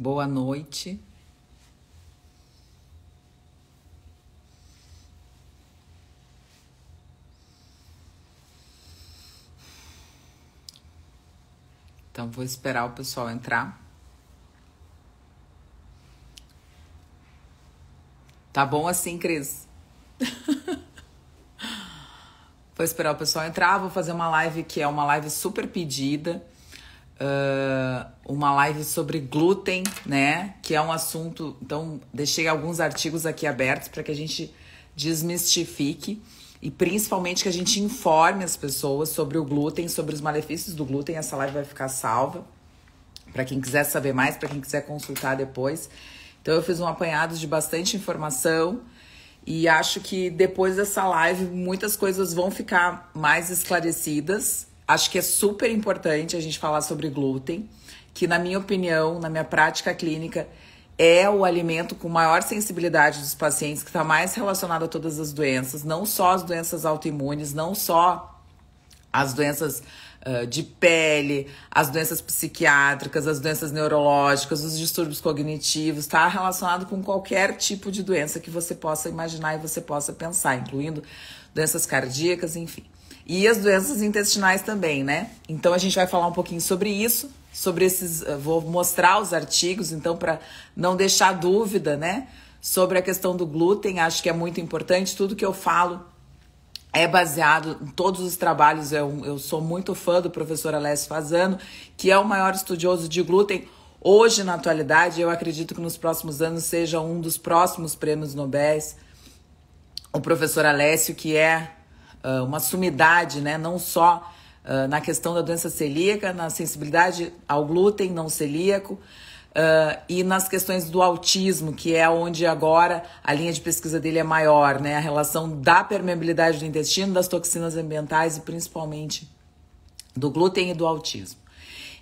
Boa noite. Então, vou esperar o pessoal entrar. Tá bom assim, Cris? Vou esperar o pessoal entrar. Vou fazer uma live que é uma live super pedida. Uma live sobre glúten, né? Que é um assunto... Então, deixei alguns artigos aqui abertos para que a gente desmistifique e principalmente que a gente informe as pessoas sobre o glúten, sobre os malefícios do glúten. Essa live vai ficar salva para quem quiser saber mais, para quem quiser consultar depois. Então, eu fiz um apanhado de bastante informação e acho que depois dessa live muitas coisas vão ficar mais esclarecidas. Acho que é super importante a gente falar sobre glúten, que na minha opinião, na minha prática clínica, é o alimento com maior sensibilidade dos pacientes, que está mais relacionado a todas as doenças, não só as doenças autoimunes, não só as doenças de pele, as doenças psiquiátricas, as doenças neurológicas, os distúrbios cognitivos, está relacionado com qualquer tipo de doença que você possa imaginar e você possa pensar, incluindo doenças cardíacas, enfim. E as doenças intestinais também, né? Então a gente vai falar um pouquinho sobre isso, sobre esses... Vou mostrar os artigos, então, para não deixar dúvida, né? Sobre a questão do glúten, acho que é muito importante. Tudo que eu falo é baseado em todos os trabalhos. Eu sou muito fã do professor Alessio Fasano, que é o maior estudioso de glúten. Hoje, na atualidade, eu acredito que nos próximos anos seja um dos próximos prêmios Nobel. O professor Alessio, que é uma sumidade, né? Não só na questão da doença celíaca, na sensibilidade ao glúten não celíaco, e nas questões do autismo, que é onde agora a linha de pesquisa dele é maior, né? A relação da permeabilidade do intestino, das toxinas ambientais e principalmente do glúten e do autismo.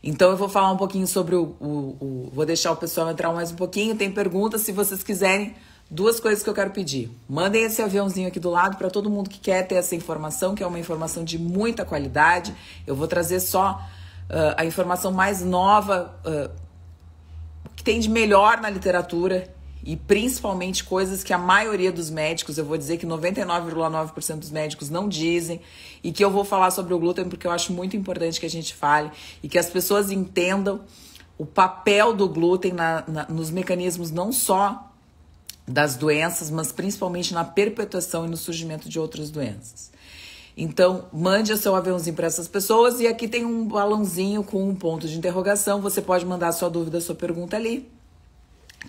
Então eu vou falar um pouquinho sobre vou deixar o pessoal entrar mais um pouquinho. Tem perguntas, se vocês quiserem. Duas coisas que eu quero pedir. Mandem esse aviãozinho aqui do lado para todo mundo que quer ter essa informação, que é uma informação de muita qualidade. Eu vou trazer só a informação mais nova, que tem de melhor na literatura e principalmente coisas que a maioria dos médicos, eu vou dizer que 99,9% dos médicos não dizem, e que eu vou falar sobre o glúten porque eu acho muito importante que a gente fale e que as pessoas entendam o papel do glúten nos mecanismos não só das doenças, mas principalmente na perpetuação e no surgimento de outras doenças. Então, mande o seu aviãozinho para essas pessoas e aqui tem um balãozinho com um ponto de interrogação. Você pode mandar a sua dúvida, a sua pergunta ali,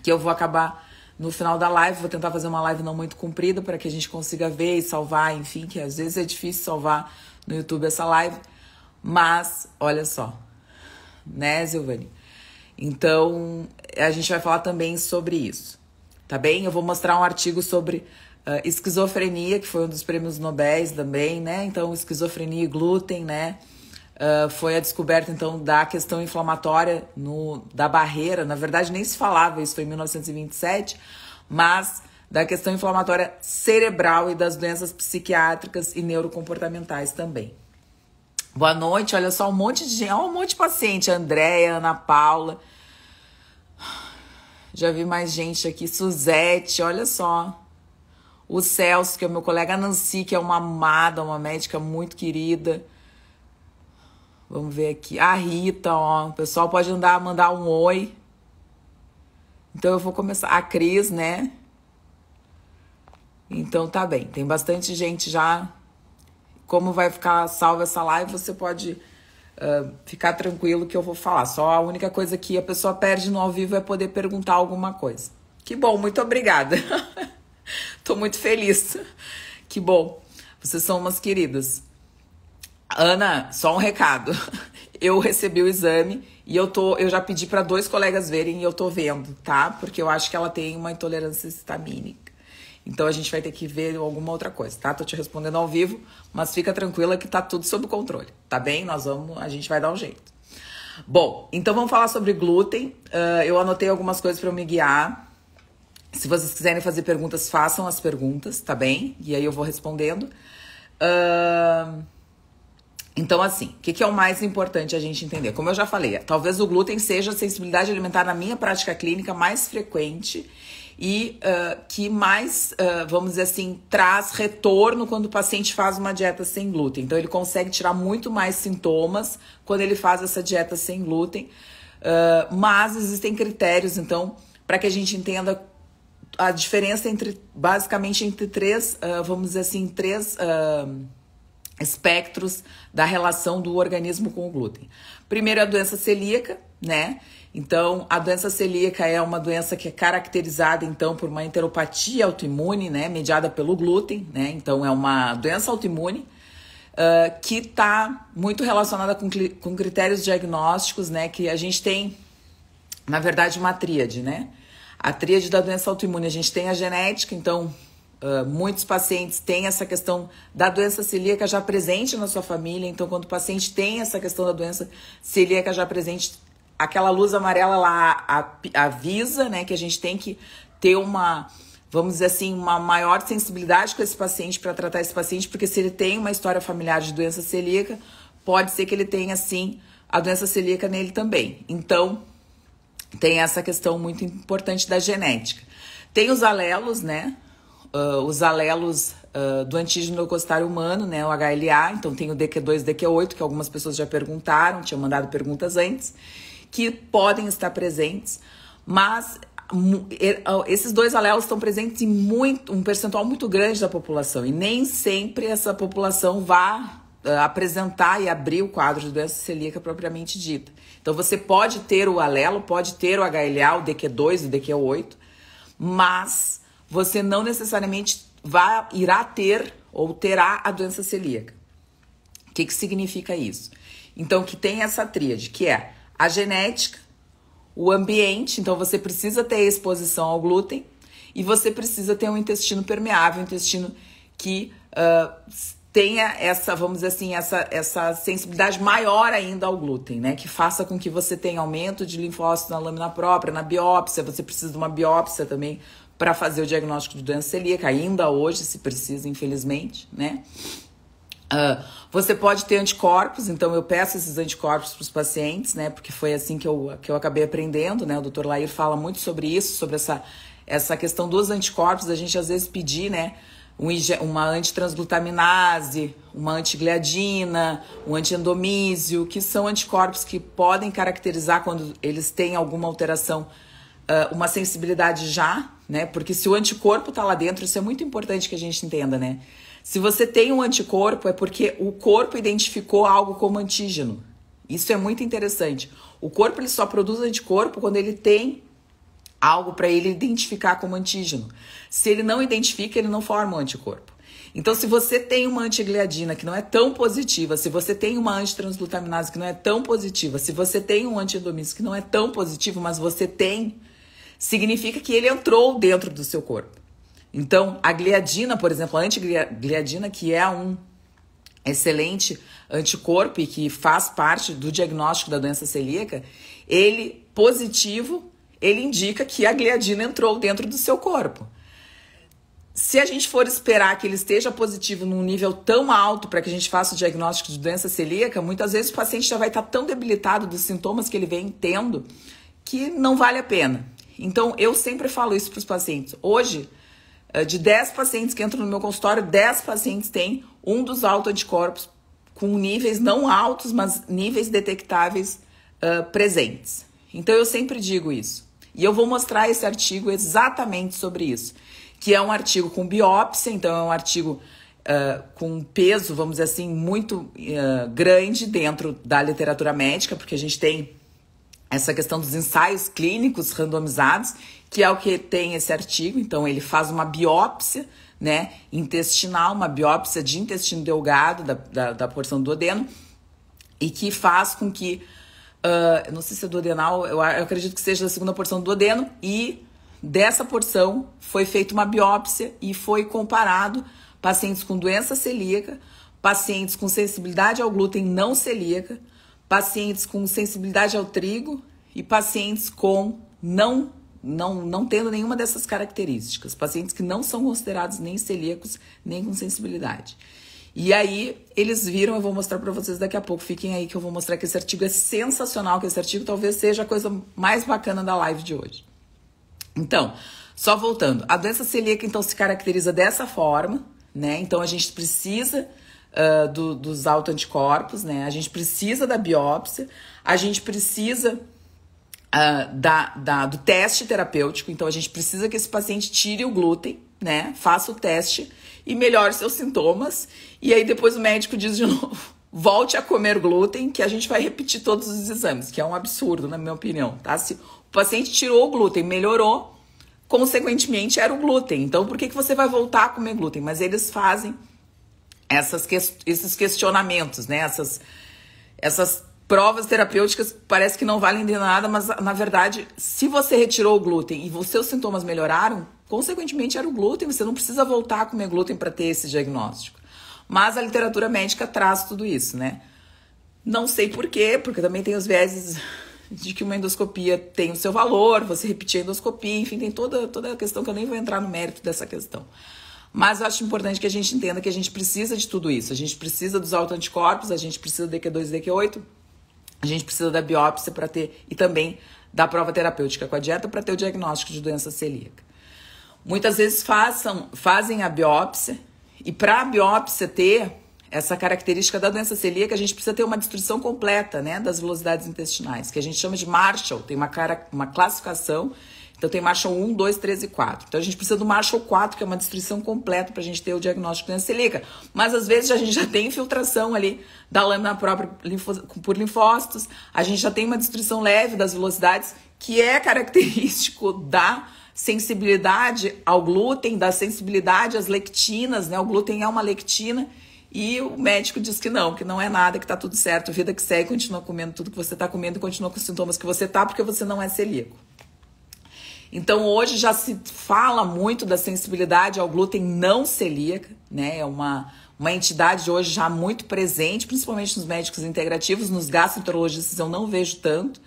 que eu vou acabar no final da live. Vou tentar fazer uma live não muito comprida para que a gente consiga ver e salvar, enfim, que às vezes é difícil salvar no YouTube essa live. Mas, olha só, né, Silvani? Então, a gente vai falar também sobre isso. Tá bem? Eu vou mostrar um artigo sobre esquizofrenia, que foi um dos prêmios Nobel também, né? Então, esquizofrenia e glúten, né? Foi a descoberta, então, da questão inflamatória da barreira. Na verdade, nem se falava, isso foi em 1927, mas da questão inflamatória cerebral e das doenças psiquiátricas e neurocomportamentais também. Boa noite, olha só, um monte de gente, um monte de paciente, Andréia, Ana Paula... Já vi mais gente aqui. Suzete, olha só. O Celso, que é o meu colega. A Nancy, que é uma amada, uma médica muito querida. Vamos ver aqui. A Rita, ó. O pessoal pode mandar um oi. Então eu vou começar. A Cris, né? Então tá bem. Tem bastante gente já. Como vai ficar salva essa live, você pode... ficar tranquilo que eu vou falar. Só a única coisa que a pessoa perde no ao vivo é poder perguntar alguma coisa. Que bom, muito obrigada. Tô muito feliz. Que bom. Vocês são umas queridas. Ana, só um recado. Eu recebi o exame e eu já pedi para 2 colegas verem e eu tô vendo, tá? Porque eu acho que ela tem uma intolerância histamínica. Então a gente vai ter que ver alguma outra coisa, tá? Tô te respondendo ao vivo, mas fica tranquila que tá tudo sob controle, tá bem? A gente vai dar um jeito. Bom, então vamos falar sobre glúten. Eu anotei algumas coisas para eu me guiar. Se vocês quiserem fazer perguntas, façam as perguntas, tá bem? E aí eu vou respondendo. Então, assim, o que é o mais importante a gente entender? Como eu já falei, talvez o glúten seja a sensibilidade alimentar na minha prática clínica mais frequente e que mais, vamos dizer assim, traz retorno quando o paciente faz uma dieta sem glúten. Então, ele consegue tirar muito mais sintomas quando ele faz essa dieta sem glúten. Mas existem critérios, então, para que a gente entenda a diferença basicamente entre três, vamos dizer assim, três espectros da relação do organismo com o glúten. Primeiro, a doença celíaca, né? Então, a doença celíaca é uma doença que é caracterizada, então, por uma enteropatia autoimune, né? Mediada pelo glúten, né? Então, é uma doença autoimune que está muito relacionada com critérios diagnósticos, né? Que a gente tem, na verdade, uma tríade, né? A tríade da doença autoimune, a gente tem a genética, então... muitos pacientes têm essa questão da doença celíaca já presente na sua família. Então, quando o paciente tem essa questão da doença celíaca já presente, aquela luz amarela lá avisa, né, que a gente tem que ter uma, vamos dizer assim, uma maior sensibilidade com esse paciente para tratar esse paciente, porque se ele tem uma história familiar de doença celíaca, pode ser que ele tenha, sim, a doença celíaca nele também. Então, tem essa questão muito importante da genética. Tem os alelos, né? Os alelos do antígeno leucocitário humano, né, o HLA, então tem o DQ2 e DQ8, que algumas pessoas já perguntaram, tinham mandado perguntas antes, que podem estar presentes, mas esses dois alelos estão presentes em um percentual muito grande da população, e nem sempre essa população vai apresentar e abrir o quadro de doença celíaca propriamente dita. Então você pode ter o alelo, pode ter o HLA, o DQ2 e o DQ8, mas você não necessariamente irá ter ou terá a doença celíaca. O que significa isso? Então, que tem essa tríade, que é a genética, o ambiente, então você precisa ter exposição ao glúten e você precisa ter um intestino permeável, um intestino que tenha essa, vamos dizer assim, essa sensibilidade maior ainda ao glúten, né? Que faça com que você tenha aumento de linfócitos na lâmina própria, na biópsia, você precisa de uma biópsia também para fazer o diagnóstico de doença celíaca, ainda hoje se precisa, infelizmente, né? Você pode ter anticorpos, então eu peço esses anticorpos para os pacientes, né? Porque foi assim que eu acabei aprendendo, né? O Dr. Lair fala muito sobre isso, sobre essa questão dos anticorpos, a gente às vezes pedir, né? Uma antitransglutaminase, uma antigliadina, um antiendomísio, que são anticorpos que podem caracterizar quando eles têm alguma alteração, uma sensibilidade já, né? Porque se o anticorpo tá lá dentro, isso é muito importante que a gente entenda, né? Se você tem um anticorpo, é porque o corpo identificou algo como antígeno. Isso é muito interessante. O corpo ele só produz anticorpo quando ele tem algo para ele identificar como antígeno. Se ele não identifica, ele não forma um anticorpo. Então, se você tem uma antigliadina que não é tão positiva, se você tem uma antitransglutaminase que não é tão positiva, se você tem um antiendomísio que não é tão positivo, mas você tem, significa que ele entrou dentro do seu corpo. Então, a gliadina, por exemplo, a antigliadina, que é um excelente anticorpo e que faz parte do diagnóstico da doença celíaca, ele positivo, ele indica que a gliadina entrou dentro do seu corpo. Se a gente for esperar que ele esteja positivo num nível tão alto para que a gente faça o diagnóstico de doença celíaca, muitas vezes o paciente já vai estar tão debilitado dos sintomas que ele vem tendo que não vale a pena. Então, eu sempre falo isso para os pacientes. Hoje, de 10 pacientes que entram no meu consultório, 10 pacientes têm um dos autoanticorpos com níveis não altos, mas níveis detectáveis presentes. Então, eu sempre digo isso. E eu vou mostrar esse artigo exatamente sobre isso, que é um artigo com biópsia, então é um artigo com peso, vamos dizer assim, muito grande dentro da literatura médica, porque a gente tem essa questão dos ensaios clínicos randomizados, que é o que tem esse artigo. Então, ele faz uma biópsia, né, intestinal, uma biópsia de intestino delgado, da porção do duodeno, e que faz com que, não sei se é duodenal, eu acredito que seja da segunda porção do duodeno, e dessa porção foi feita uma biópsia e foi comparado pacientes com doença celíaca, pacientes com sensibilidade ao glúten não celíaca, pacientes com sensibilidade ao trigo e pacientes com não tendo nenhuma dessas características, pacientes que não são considerados nem celíacos nem com sensibilidade. E aí, eles viram, eu vou mostrar para vocês daqui a pouco, fiquem aí que eu vou mostrar que esse artigo é sensacional, que esse artigo talvez seja a coisa mais bacana da live de hoje. Então, só voltando, a doença celíaca então se caracteriza dessa forma, né? Então a gente precisa dos autoanticorpos, né? A gente precisa da biópsia, a gente precisa do teste terapêutico, então a gente precisa que esse paciente tire o glúten, né? Faça o teste e melhore seus sintomas. E aí depois o médico diz de novo, volte a comer glúten, que a gente vai repetir todos os exames, que é um absurdo, na minha opinião, tá? Se o paciente tirou o glúten, melhorou, consequentemente era o glúten. Então por que você vai voltar a comer glúten? Mas eles fazem esses questionamentos, né? Essas provas terapêuticas parece que não valem de nada, mas na verdade, se você retirou o glúten e os seus sintomas melhoraram, consequentemente era o glúten, você não precisa voltar a comer glúten para ter esse diagnóstico. Mas a literatura médica traz tudo isso, né? Não sei por quê, porque também tem os vieses de que uma endoscopia tem o seu valor, você repetir a endoscopia, enfim, tem toda a questão que eu nem vou entrar no mérito dessa questão. Mas eu acho importante que a gente entenda que a gente precisa de tudo isso. A gente precisa dos autoanticorpos, a gente precisa do DQ2 e DQ8, a gente precisa da biópsia para ter, e também da prova terapêutica com a dieta para ter o diagnóstico de doença celíaca. Muitas vezes fazem a biópsia, e para a biópsia ter essa característica da doença celíaca, a gente precisa ter uma destruição completa, né, das velocidades intestinais, que a gente chama de Marshall, tem uma classificação. Então tem Marshall 1, 2, 3 e 4. Então a gente precisa do Marshall 4, que é uma destruição completa para a gente ter o diagnóstico de doença celíaca. Mas às vezes a gente já tem infiltração ali da lâmina própria por linfócitos, a gente já tem uma destruição leve das velocidades, que é característico da sensibilidade ao glúten, da sensibilidade às lectinas, né? O glúten é uma lectina e o médico diz que não é nada, que tá tudo certo, vida que segue, continua comendo tudo que você tá comendo e continua com os sintomas que você tá, porque você não é celíaco. Então, hoje já se fala muito da sensibilidade ao glúten não celíaca, né? É uma entidade hoje já muito presente, principalmente nos médicos integrativos, nos gastroenterologistas eu não vejo tanto,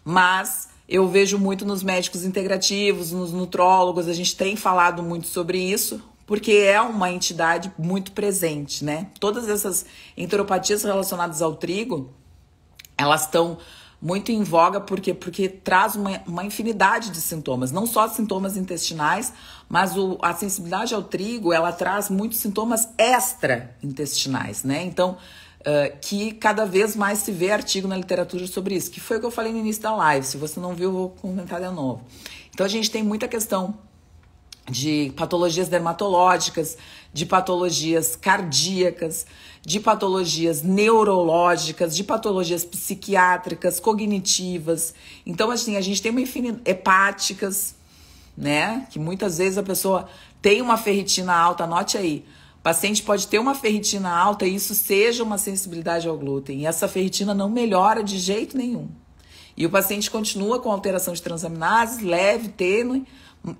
mas eu vejo muito nos médicos integrativos, nos nutrólogos, a gente tem falado muito sobre isso, porque é uma entidade muito presente, né? Todas essas enteropatias relacionadas ao trigo, elas estão muito em voga porque traz uma infinidade de sintomas, não só sintomas intestinais, mas a sensibilidade ao trigo, ela traz muitos sintomas extra-intestinais, né? Então, que cada vez mais se vê artigo na literatura sobre isso, que foi o que eu falei no início da live. Se você não viu, eu vou comentar de novo. Então, a gente tem muita questão de patologias dermatológicas, de patologias cardíacas, de patologias neurológicas, de patologias psiquiátricas, cognitivas. Então, assim, a gente tem uma infinidade, hepáticas, né? Que muitas vezes a pessoa tem uma ferritina alta, anote aí. O paciente pode ter uma ferritina alta e isso seja uma sensibilidade ao glúten. E essa ferritina não melhora de jeito nenhum. E o paciente continua com alteração de transaminases, leve, tênue,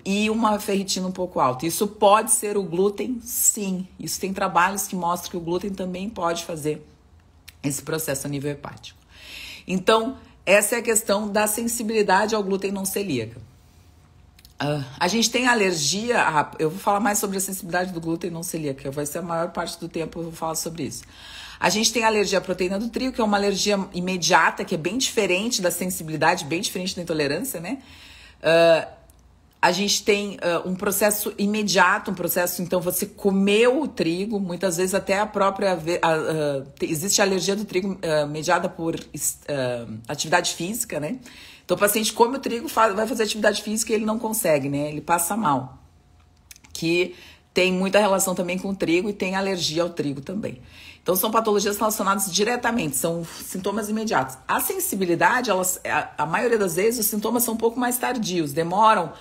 e uma ferritina um pouco alta. Isso pode ser o glúten, sim. Isso tem trabalhos que mostram que o glúten também pode fazer esse processo a nível hepático. Então, essa é a questão da sensibilidade ao glúten não celíaca. A gente tem alergia, eu vou falar mais sobre a sensibilidade do glúten não celíaca, vai ser a maior parte do tempo eu vou falar sobre isso. A gente tem alergia à proteína do trigo, que é uma alergia imediata, que é bem diferente da sensibilidade, bem diferente da intolerância, né? A gente tem um processo imediato, então você comeu o trigo, muitas vezes até a própria... existe a alergia do trigo mediada por atividade física, né? Então o paciente come o trigo, vai fazer atividade física e ele não consegue, né? Ele passa mal. Que tem muita relação também com o trigo e tem alergia ao trigo também. Então são patologias relacionadas diretamente, são sintomas imediatos. A sensibilidade, a maioria das vezes os sintomas são um pouco mais tardios, demoram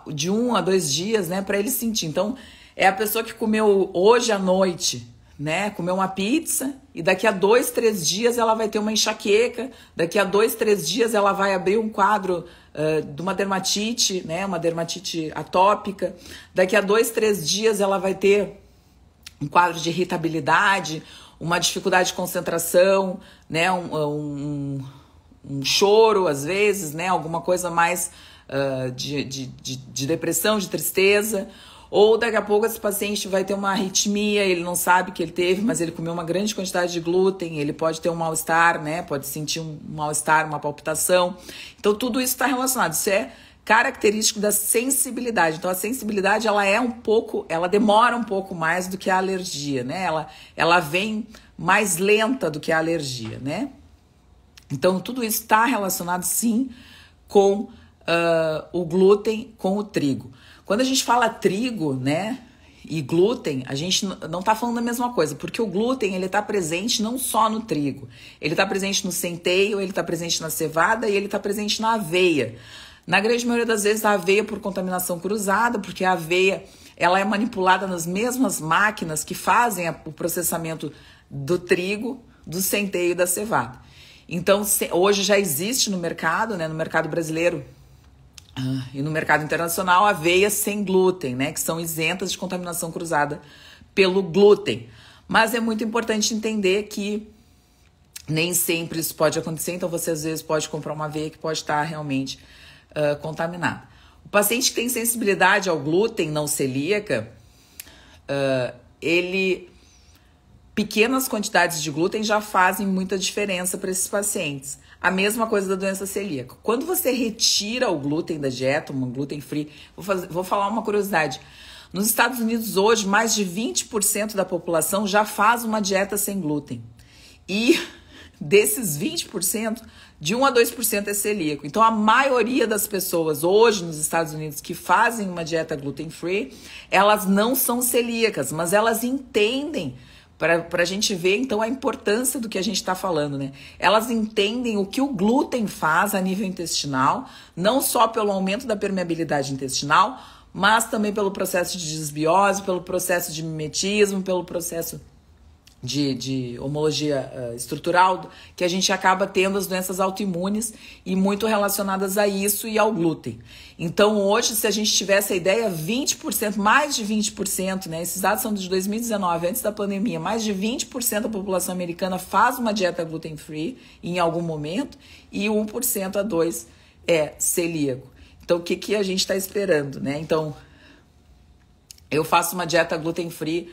de 1 a 2 dias, né, para ele sentir. Então, é a pessoa que comeu hoje à noite, né, comeu uma pizza e daqui a 2, 3 dias ela vai ter uma enxaqueca, daqui a 2, 3 dias ela vai abrir um quadro de uma dermatite, né, uma dermatite atópica, daqui a 2, 3 dias ela vai ter um quadro de irritabilidade, uma dificuldade de concentração, né, um choro às vezes, né, alguma coisa mais de depressão, de tristeza, Ou daqui a pouco esse paciente vai ter uma arritmia, ele não sabe que ele teve, mas ele comeu uma grande quantidade de glúten, ele pode ter um mal-estar, né? Pode sentir um mal-estar, uma palpitação. Então tudo isso está relacionado. Isso é característico da sensibilidade. Então a sensibilidade ela demora um pouco mais do que a alergia, né? Ela vem mais lenta do que a alergia, né? Então tudo isso está relacionado sim com o glúten, com o trigo. Quando a gente fala trigo, né, e glúten, a gente não está falando da mesma coisa, porque o glúten ele está presente não só no trigo, ele está presente no centeio, ele está presente na cevada e ele está presente na aveia. Na grande maioria das vezes a aveia por contaminação cruzada, porque a aveia ela é manipulada nas mesmas máquinas que fazem o processamento do trigo, do centeio e da cevada. Então hoje já existe no mercado, né, no mercado brasileiro, e no mercado internacional, aveias sem glúten, né? Que são isentas de contaminação cruzada pelo glúten. Mas é muito importante entender que nem sempre isso pode acontecer, então você às vezes pode comprar uma aveia que pode estar realmente contaminada. O paciente que tem sensibilidade ao glúten não celíaca, pequenas quantidades de glúten já fazem muita diferença para esses pacientes. A mesma coisa da doença celíaca. Quando você retira o glúten da dieta, um glúten free, vou falar uma curiosidade. Nos Estados Unidos hoje, mais de 20% da população já faz uma dieta sem glúten. E desses 20%, de 1 a 2% é celíaco. Então a maioria das pessoas hoje nos Estados Unidos que fazem uma dieta gluten free, elas não são celíacas, mas elas entendem. Para a gente ver, então, a importância do que a gente está falando, né? Elas entendem o que o glúten faz a nível intestinal, não só pelo aumento da permeabilidade intestinal, mas também pelo processo de desbiose, pelo processo de mimetismo, pelo processo de homologia estrutural, que a gente acaba tendo as doenças autoimunes e muito relacionadas a isso e ao glúten. Então hoje, se a gente tivesse a ideia, 20%, mais de 20%, né? Esses dados são de 2019, antes da pandemia, mais de 20% da população americana faz uma dieta gluten free em algum momento e 1% a 2% é celíaco. Então o que a gente está esperando, né? Então eu faço uma dieta gluten free,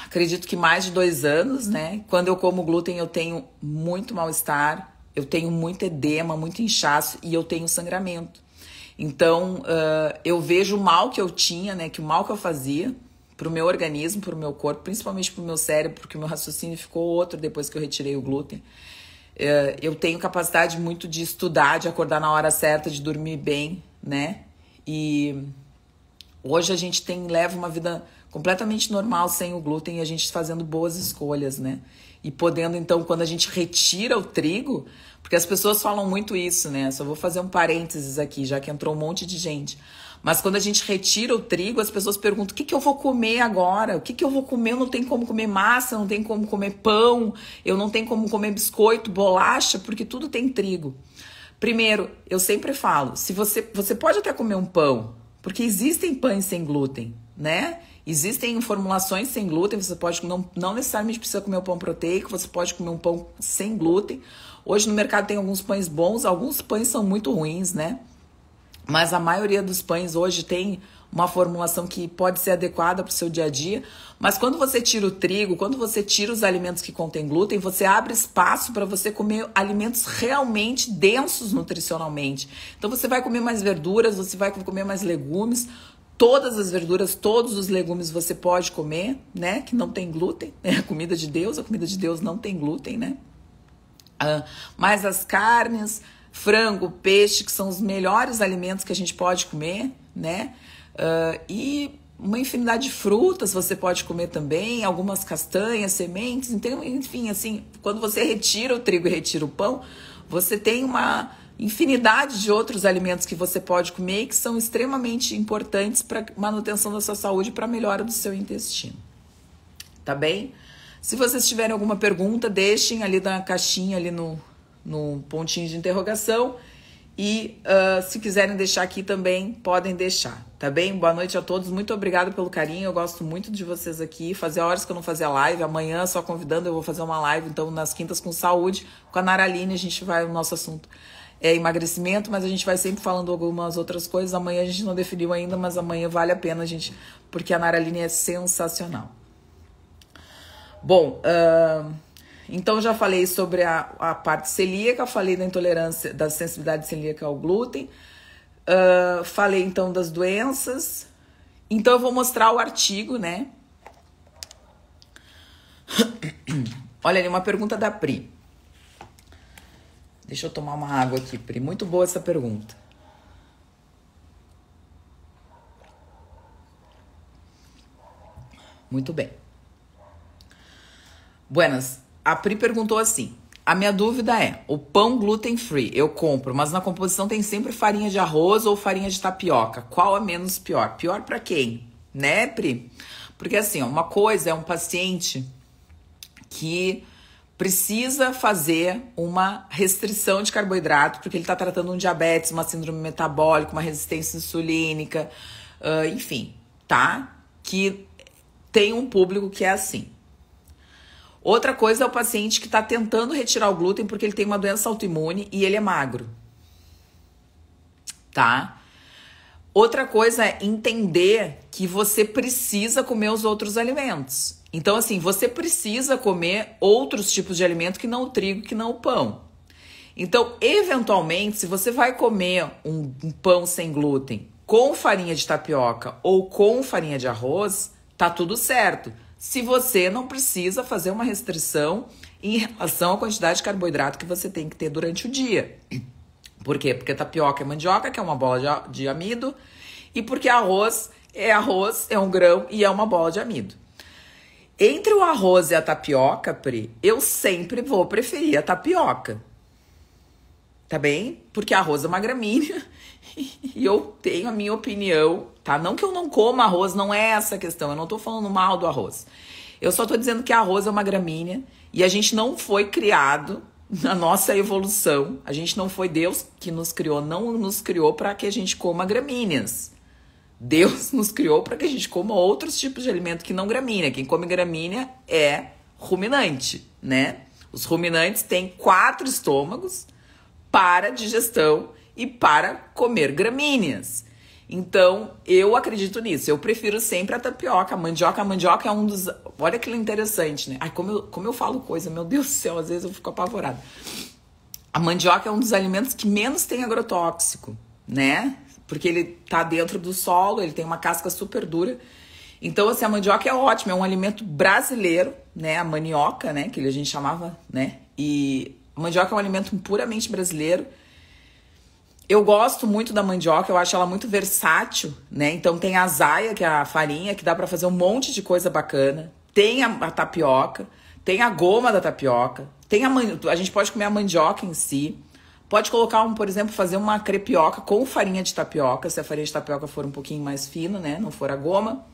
acredito que mais de 2 anos, né? Quando eu como glúten, eu tenho muito mal-estar, eu tenho muito edema, muito inchaço e eu tenho sangramento. Então, eu vejo o mal que eu tinha, né? Que o mal que eu fazia pro meu organismo, pro meu corpo, principalmente pro meu cérebro, porque o meu raciocínio ficou outro depois que eu retirei o glúten. Eu tenho capacidade muito de estudar, de acordar na hora certa, de dormir bem, né? E hoje a gente leva uma vida completamente normal sem o glúten e a gente fazendo boas escolhas, né? E podendo, então, quando a gente retira o trigo, porque as pessoas falam muito isso, né? Só vou fazer um parênteses aqui, já que entrou um monte de gente. Mas quando a gente retira o trigo, as pessoas perguntam, o que eu vou comer agora? O que eu vou comer? Eu não tenho como comer massa, não tenho como comer pão, eu não tenho como comer biscoito, bolacha, porque tudo tem trigo. Primeiro, eu sempre falo, se você pode até comer um pão, porque existem pães sem glúten, né? Existem formulações sem glúten, você pode não necessariamente precisa comer um pão proteico, você pode comer um pão sem glúten. Hoje no mercado tem alguns pães bons, alguns pães são muito ruins, né? Mas a maioria dos pães hoje tem uma formulação que pode ser adequada para o seu dia a dia. Mas quando você tira o trigo, quando você tira os alimentos que contêm glúten, você abre espaço para você comer alimentos realmente densos nutricionalmente. Então você vai comer mais verduras, você vai comer mais legumes. Todas as verduras, todos os legumes você pode comer, né? Que não tem glúten, é a comida de Deus não tem glúten, né? Mas as carnes, frango, peixe, que são os melhores alimentos que a gente pode comer, né? E uma infinidade de frutas você pode comer também, algumas castanhas, sementes, então, enfim, assim, quando você retira o trigo e retira o pão, você tem uma infinidade de outros alimentos que você pode comer e que são extremamente importantes para manutenção da sua saúde e para a melhora do seu intestino. Tá bem? Se vocês tiverem alguma pergunta, deixem ali na caixinha, ali no pontinho de interrogação E se quiserem deixar aqui também, podem deixar, tá bem? Boa noite a todos, muito obrigada pelo carinho, eu gosto muito de vocês aqui. Fazia horas que eu não fazia live, amanhã só convidando eu vou fazer uma live, então nas quintas com saúde, com a Naraline, a gente vai, o nosso assunto é emagrecimento, mas a gente vai sempre falando algumas outras coisas. Amanhã a gente não definiu ainda, mas amanhã vale a pena, gente, porque a Naraline é sensacional. Bom, então já falei sobre a parte celíaca, falei da intolerância, da sensibilidade celíaca ao glúten, falei então das doenças. Então eu vou mostrar o artigo, né? Olha ali, uma pergunta da Pri. Deixa eu tomar uma água aqui, Pri. Muito boa essa pergunta. Muito bem. Buenas. A Pri perguntou assim: a minha dúvida é, o pão gluten free eu compro, mas na composição tem sempre farinha de arroz ou farinha de tapioca. Qual é menos pior? Pior pra quem? Né, Pri? Porque assim, ó, uma coisa é um paciente que precisa fazer uma restrição de carboidrato, porque ele está tratando um diabetes, uma síndrome metabólica, uma resistência insulínica, enfim, tá? Que tem um público que é assim. Outra coisa é o paciente que está tentando retirar o glúten porque ele tem uma doença autoimune e ele é magro, tá? Outra coisa é entender que você precisa comer os outros alimentos. Então, assim, você precisa comer outros tipos de alimento que não o trigo, que não o pão. Então, eventualmente, se você vai comer um pão sem glúten com farinha de tapioca ou com farinha de arroz, tá tudo certo. Se você não precisa fazer uma restrição em relação à quantidade de carboidrato que você tem que ter durante o dia. Por quê? Porque tapioca é mandioca, que é uma bola de amido, e porque arroz, é um grão e é uma bola de amido. Entre o arroz e a tapioca, Pri, eu sempre vou preferir a tapioca. Tá bem? Porque arroz é uma gramínea e eu tenho a minha opinião, tá? Não que eu não coma arroz, não é essa a questão. Eu não tô falando mal do arroz. Eu só tô dizendo que arroz é uma gramínea e a gente não foi criado na nossa evolução. A gente não foi Deus que nos criou, não nos criou para que a gente coma gramíneas. Deus nos criou para que a gente coma outros tipos de alimento que não gramínea. Quem come gramínea é ruminante, né? Os ruminantes têm 4 estômagos para digestão e para comer gramíneas. Então, eu acredito nisso. Eu prefiro sempre a tapioca. A mandioca é um dos... Olha que interessante, né? Ai, como eu falo coisa, meu Deus do céu, às vezes eu fico apavorada. A mandioca é um dos alimentos que menos tem agrotóxico, né? Porque ele tá dentro do solo, ele tem uma casca super dura. Então, assim, a mandioca é ótima, é um alimento brasileiro, né? A manioca, né? Que a gente chamava, né? E a mandioca é um alimento puramente brasileiro. Eu gosto muito da mandioca, eu acho ela muito versátil, né? Então, tem a azaia, que é a farinha, que dá pra fazer um monte de coisa bacana. Tem a tapioca, tem a goma da tapioca, tem a gente pode comer a mandioca em si. Pode colocar, por exemplo, fazer uma crepioca com farinha de tapioca, se a farinha de tapioca for um pouquinho mais fina, né? Não for a goma.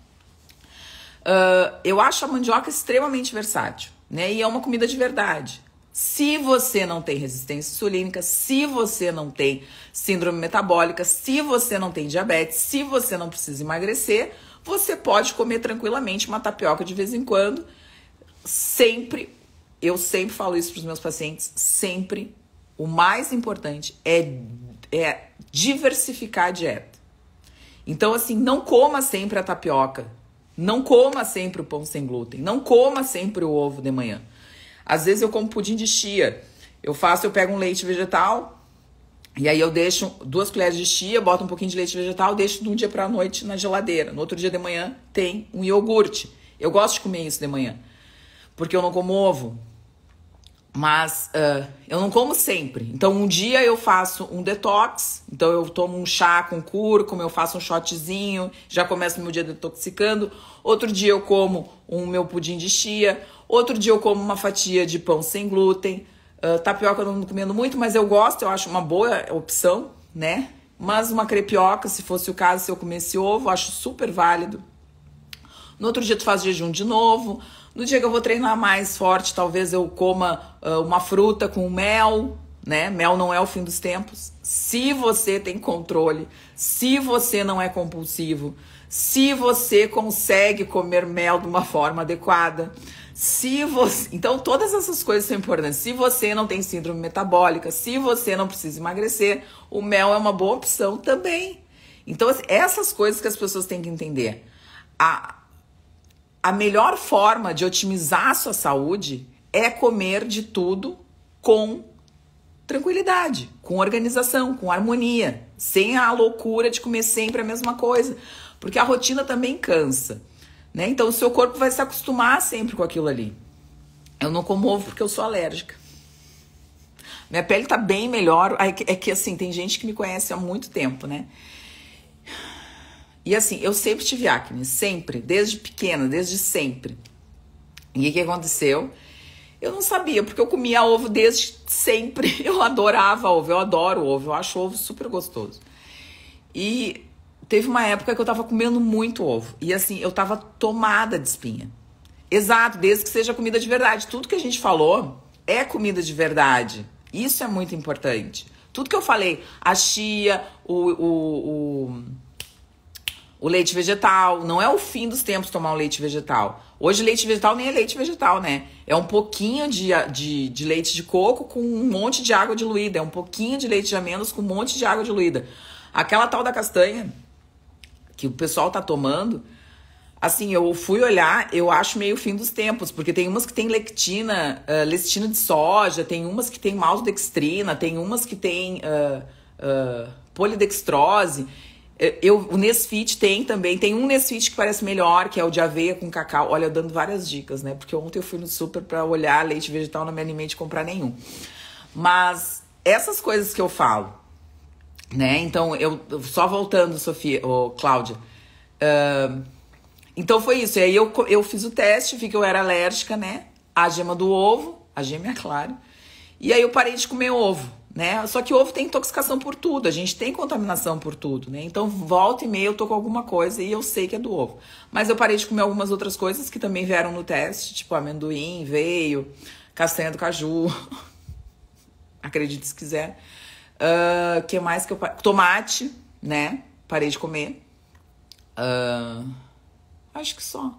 Eu acho a mandioca extremamente versátil, né? E é uma comida de verdade. Se você não tem resistência insulínica, se você não tem síndrome metabólica, se você não tem diabetes, se você não precisa emagrecer, você pode comer tranquilamente uma tapioca de vez em quando. Sempre, eu sempre falo isso para os meus pacientes, sempre. O mais importante é diversificar a dieta. Então, assim, não coma sempre a tapioca. Não coma sempre o pão sem glúten. Não coma sempre o ovo de manhã. Às vezes eu como pudim de chia. Eu pego um leite vegetal e aí eu deixo 2 colheres de chia, boto um pouquinho de leite vegetal, deixo de um dia para a noite na geladeira. No outro dia de manhã tem um iogurte. Eu gosto de comer isso de manhã, porque eu não como ovo. Mas eu não como sempre. Então, um dia eu faço um detox. Então, eu tomo um chá com cúrcuma, eu faço um shotzinho, já começo meu dia detoxicando. Outro dia eu como meu pudim de chia. Outro dia eu como uma fatia de pão sem glúten. Tapioca eu não tô comendo muito, mas eu gosto, eu acho uma boa opção, né? Mas uma crepioca, se fosse o caso, se eu comesse ovo, eu acho super válido. No outro dia tu faz jejum de novo. No dia que eu vou treinar mais forte, talvez eu coma uma fruta com mel, né? Mel não é o fim dos tempos. Se você tem controle, se você não é compulsivo, se você consegue comer mel de uma forma adequada, se você... Então, todas essas coisas são importantes. Se você não tem síndrome metabólica, se você não precisa emagrecer, o mel é uma boa opção também. Então, essas coisas que as pessoas têm que entender. A melhor forma de otimizar a sua saúde é comer de tudo com tranquilidade, com organização, com harmonia, sem a loucura de comer sempre a mesma coisa, porque a rotina também cansa, né? Então o seu corpo vai se acostumar sempre com aquilo ali. Eu não como ovo porque eu sou alérgica. Minha pele tá bem melhor, é que assim, tem gente que me conhece há muito tempo, né? E assim, eu sempre tive acne, sempre, desde pequena, desde sempre. E o que aconteceu? Eu não sabia, porque eu comia ovo desde sempre. Eu adorava ovo, eu adoro ovo, eu acho ovo super gostoso. E teve uma época que eu tava comendo muito ovo. E assim, eu tava tomada de espinha. Exato, desde que seja comida de verdade. Tudo que a gente falou é comida de verdade. Isso é muito importante. Tudo que eu falei, a chia, o leite vegetal, não é o fim dos tempos tomar um leite vegetal. Hoje leite vegetal nem é leite vegetal, né? É um pouquinho de leite de coco com um monte de água diluída. É um pouquinho de leite de amêndoas com um monte de água diluída. Aquela tal da castanha que o pessoal tá tomando, assim, eu fui olhar, eu acho meio fim dos tempos, porque tem umas que tem lectina, lecitina de soja, tem umas que tem maltodextrina, tem umas que tem polidextrose. O Nesfit tem também, tem um Nesfit que parece melhor, que é o de aveia com cacau. Olha, dando várias dicas, né? Porque ontem eu fui no super pra olhar leite vegetal, não me animei de comprar nenhum. Mas essas coisas que eu falo, né? Então, só voltando, Cláudia. Então foi isso. E aí eu fiz o teste, vi que eu era alérgica, né? À gema do ovo, a gema é clara. E aí eu parei de comer ovo, né? Só que ovo tem intoxicação por tudo, a gente tem contaminação por tudo, né? Então volta e meia eu tô com alguma coisa e eu sei que é do ovo. Mas eu parei de comer algumas outras coisas que também vieram no teste, tipo amendoim veio, castanha do caju, acredite se quiser. Que mais que eu parei? Tomate, né? Parei de comer. Acho que só.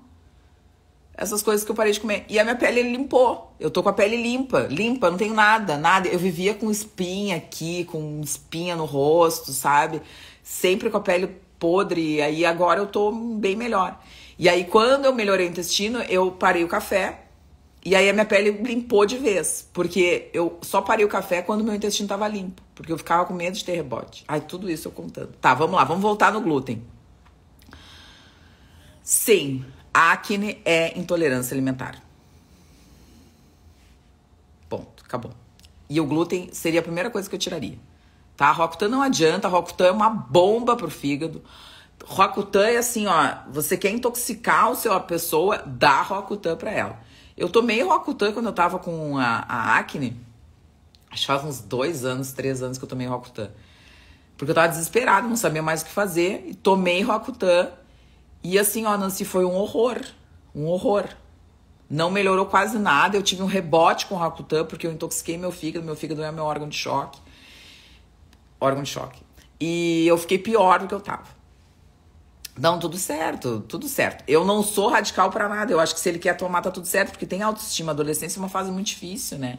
Essas coisas que eu parei de comer. E a minha pele limpou. Eu tô com a pele limpa, não tenho nada. Eu vivia com espinha aqui, com espinha no rosto, sabe? Sempre com a pele podre. E aí agora eu tô bem melhor. E aí quando eu melhorei o intestino, eu parei o café. E aí a minha pele limpou de vez. Porque eu só parei o café quando meu intestino tava limpo. Porque eu ficava com medo de ter rebote. Ai, tudo isso eu contando. Tá, vamos lá, vamos voltar no glúten. Sim, acne é intolerância alimentar. Ponto, acabou. E o glúten seria a primeira coisa que eu tiraria. Tá? Roacutan não adianta, Roacutan é uma bomba pro fígado. Roacutan é assim, ó, você quer intoxicar a pessoa, dá Roacutan pra ela. Eu tomei Roacutan quando eu tava com a acne. Acho que faz uns 2 anos, 3 anos que eu tomei Roacutan. Porque eu tava desesperada, não sabia mais o que fazer. E tomei Roacutan. E assim, ó, Nancy, foi um horror. Um horror. Não melhorou quase nada. Eu tive um rebote com o Roacutan, porque eu intoxiquei meu fígado. Meu fígado é meu órgão de choque. Órgão de choque. E eu fiquei pior do que eu tava. Não, tudo certo, tudo certo. Eu não sou radical pra nada. Eu acho que se ele quer tomar, tá tudo certo, porque tem autoestima. Adolescência é uma fase muito difícil, né?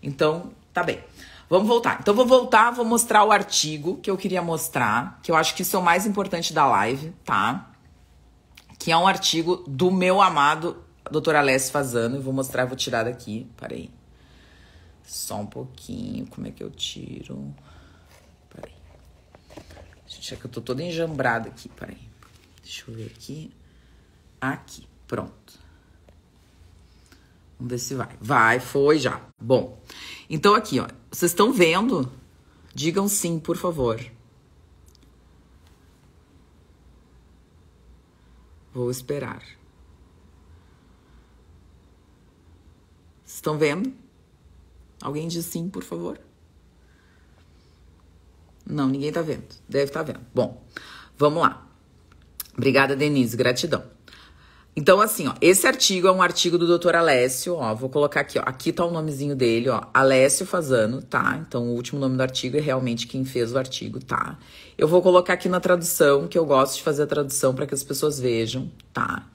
Então, tá bem. Vamos voltar. Então, vou mostrar o artigo que eu queria mostrar, que eu acho que isso é o mais importante da live, tá? Que é um artigo do meu amado Dr. Alessio Fasano. Eu vou mostrar, vou tirar daqui. Peraí. Só um pouquinho. Como é que eu tiro? Peraí. Gente, é que eu tô toda enjambrada aqui. Peraí. Deixa eu ver aqui. Aqui. Pronto. Vamos ver se vai. Vai, foi já. Bom. Então aqui, ó. Vocês estão vendo? Digam sim, por favor. Vou esperar. Estão vendo? Alguém diz sim, por favor? Não, ninguém tá vendo. Deve estar vendo. Bom, vamos lá. Obrigada, Denise. Gratidão. Então, assim, ó, esse artigo é um artigo do Dr. Alessio, ó, vou colocar aqui, ó, aqui tá o nomezinho dele, ó, Alessio Fasano, tá? Então, o último nome do artigo é realmente quem fez o artigo, tá? Eu vou colocar aqui na tradução, que eu gosto de fazer a tradução para que as pessoas vejam, tá?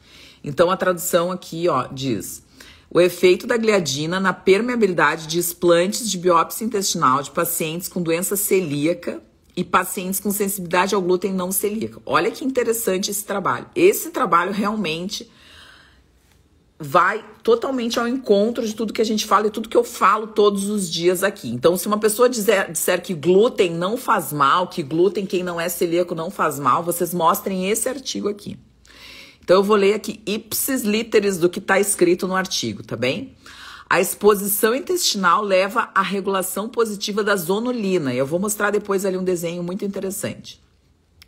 Então, a tradução aqui, ó, diz: o efeito da gliadina na permeabilidade de explantes de biópsia intestinal de pacientes com doença celíaca e pacientes com sensibilidade ao glúten não celíaca. Olha que interessante esse trabalho. Esse trabalho realmente vai totalmente ao encontro de tudo que a gente fala e tudo que eu falo todos os dias aqui. Então, se uma pessoa disser que glúten não faz mal, que glúten, quem não é celíaco, não faz mal, vocês mostrem esse artigo aqui. Então, eu vou ler aqui ipsis literis do que está escrito no artigo, tá bem? A exposição intestinal leva à regulação positiva da zonulina. Eu vou mostrar depois ali um desenho muito interessante.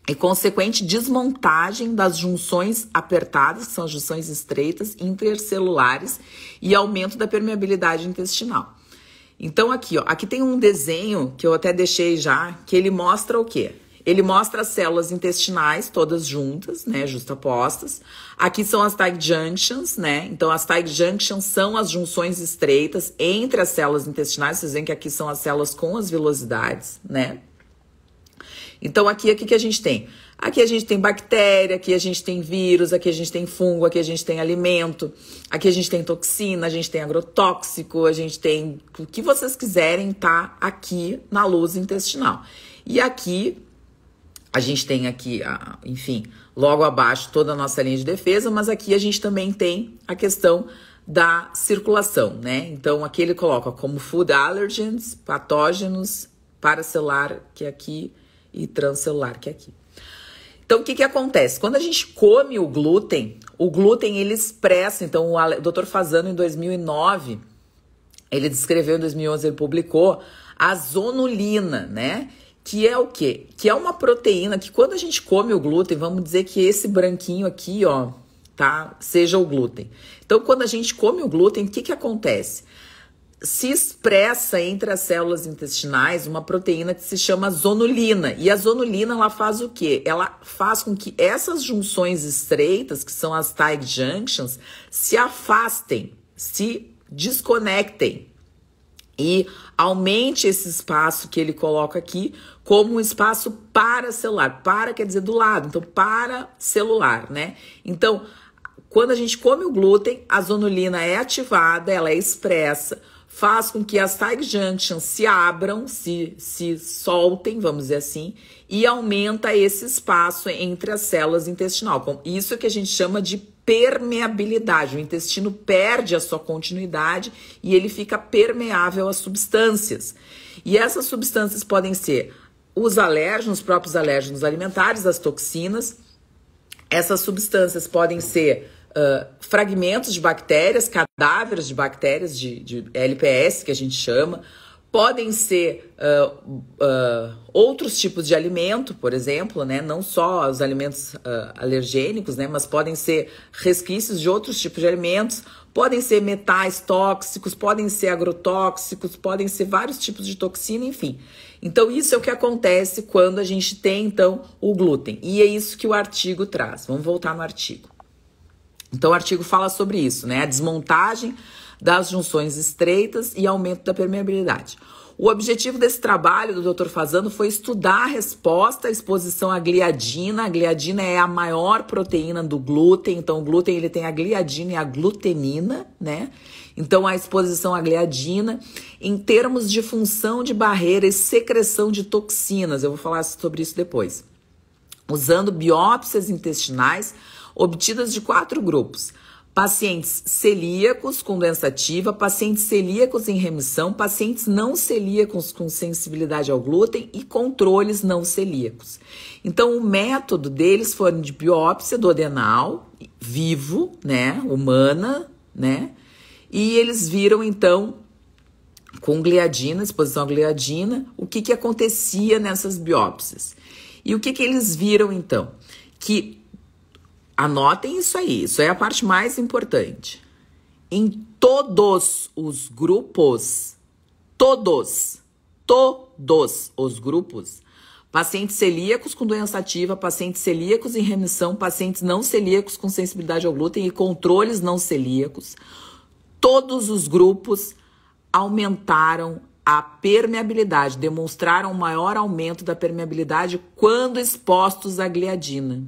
E consequente desmontagem das junções apertadas, que são as junções estreitas, intercelulares, e aumento da permeabilidade intestinal. Então aqui, ó, aqui tem um desenho que eu até deixei já, que ele mostra o quê? Ele mostra as células intestinais todas juntas, né, justapostas. Aqui são as tight junctions, né? Então as tight junctions são as junções estreitas entre as células intestinais. Vocês veem que aqui são as células com as vilosidades, né? Então aqui o que a gente tem? Aqui a gente tem bactéria, aqui a gente tem vírus, aqui a gente tem fungo, aqui a gente tem alimento, aqui a gente tem toxina, a gente tem agrotóxico, a gente tem o que vocês quiserem, tá aqui na luz intestinal. E aqui a gente tem aqui, enfim, logo abaixo toda a nossa linha de defesa, mas aqui a gente também tem a questão da circulação, né? Então aqui ele coloca como food allergens, patógenos, paracelular, que é aqui, e transcelular, que é aqui. Então, o que acontece? Quando a gente come o glúten ele expressa, então o Dr. Fasano em 2009, ele descreveu, em 2011 ele publicou a zonulina, né? Que é o quê? Que é uma proteína que quando a gente come o glúten, vamos dizer que esse branquinho aqui, ó, tá? Seja o glúten. Então, quando a gente come o glúten, o que acontece? Se expressa entre as células intestinais uma proteína que se chama zonulina. E a zonulina, ela faz o quê? Ela faz com que essas junções estreitas, que são as tight junctions, se afastem, se desconectem. E aumente esse espaço que ele coloca aqui como um espaço paracelular. Para quer dizer do lado, então paracelular, né? Então, quando a gente come o glúten, a zonulina é ativada, ela é expressa, faz com que as tight junctions se abram, se soltem, vamos dizer assim, e aumenta esse espaço entre as células intestinais. Isso que a gente chama de permeabilidade. O intestino perde a sua continuidade e ele fica permeável às substâncias. E essas substâncias podem ser os alérgenos, os próprios alérgenos alimentares, as toxinas. Essas substâncias podem ser fragmentos de bactérias, cadáveres de bactérias, de LPS, que a gente chama. Podem ser outros tipos de alimento, por exemplo, né? Não só os alimentos alergênicos, né? Mas podem ser resquícios de outros tipos de alimentos, podem ser metais tóxicos, podem ser agrotóxicos, podem ser vários tipos de toxina, enfim. Então, isso é o que acontece quando a gente tem, então, o glúten. E é isso que o artigo traz. Vamos voltar no artigo. Então, o artigo fala sobre isso, né? A desmontagem das junções estreitas e aumento da permeabilidade. O objetivo desse trabalho do Dr. Fasano foi estudar a resposta à exposição à gliadina. A gliadina é a maior proteína do glúten, então o glúten ele tem a gliadina e a glutenina, né? Então a exposição à gliadina em termos de função de barreira e secreção de toxinas, eu vou falar sobre isso depois. Usando biópsias intestinais obtidas de 4 grupos. Pacientes celíacos com doença ativa, pacientes celíacos em remissão, pacientes não celíacos com sensibilidade ao glúten e controles não celíacos. Então, o método deles foi de biópsia do adenal, vivo, né, humana, né, e eles viram, então, com gliadina, exposição à gliadina, o que acontecia nessas biópsias. E o que eles viram, então? Que anotem isso aí, isso é a parte mais importante. Em todos os grupos, todos os grupos, pacientes celíacos com doença ativa, pacientes celíacos em remissão, pacientes não celíacos com sensibilidade ao glúten e controles não celíacos. Todos os grupos aumentaram a permeabilidade, demonstraram maior aumento da permeabilidade quando expostos à gliadina.